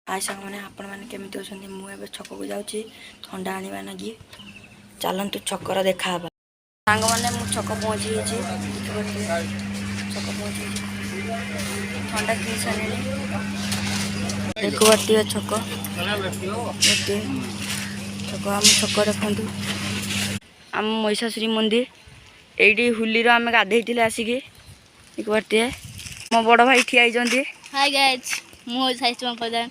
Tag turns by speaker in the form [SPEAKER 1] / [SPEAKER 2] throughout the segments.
[SPEAKER 1] हाय सांग मैंने आपण मैंने केमिति अछंती मु छक को जाऊँगी थंडा आनिबा नागी चलतु छकर देखा सांग मैंने मु छक पहुँची छक पहुँची थंडा कि सारे देख गोटे छक गोटे छक आम छक देखु आम महिषासुरी मंदिर ये हुली आम गाधे आसिक देख पारे मो बड़ भाई ठिया होती।
[SPEAKER 2] हाय गाइज मु साहित्य प्रधान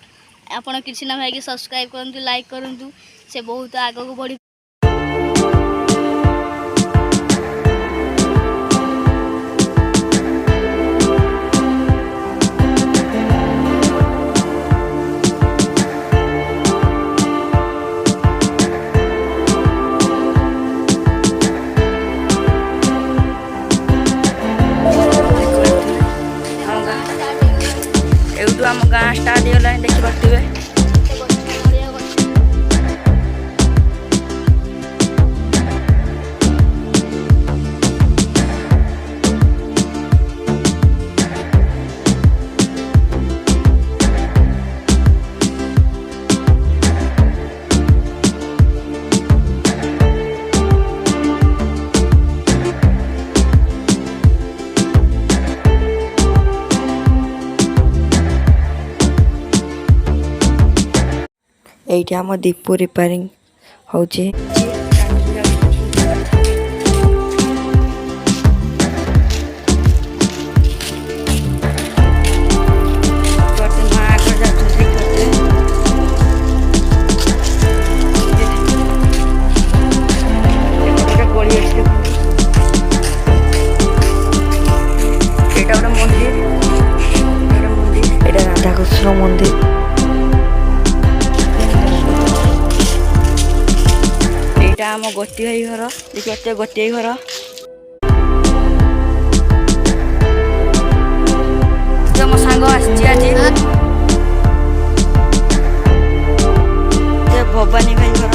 [SPEAKER 2] आपण किसी ना भाई सब्सक्राइब करूँ लाइक करूँ से बहुत आग को बढ़ी। एवं आम गाँ स्टार्ट होगा देखी पारे ये आम दीपू रिपेयरिंग होची राधा कृष्ण मंदिर आम गोटे भाई घर देखिए गोटे घर मो सांग आज भवानी भाई घर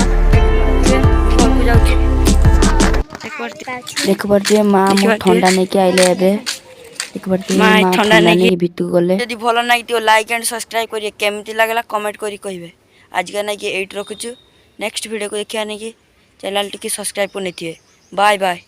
[SPEAKER 2] देख पारे माँ ठंडा नहीं के आइले देख पारे माँ ठंडा नहीं भितु गले यदि भल नहीं लाइक एंड सब्सक्राइब करिए केमती लागला कमेंट करी कहिबे आज का नहीं कि 8 रखुछु नेक्स्ट वीडियो को देखिया नहीं कि चैनल टी सब्सक्राइब करनी बाय बाय।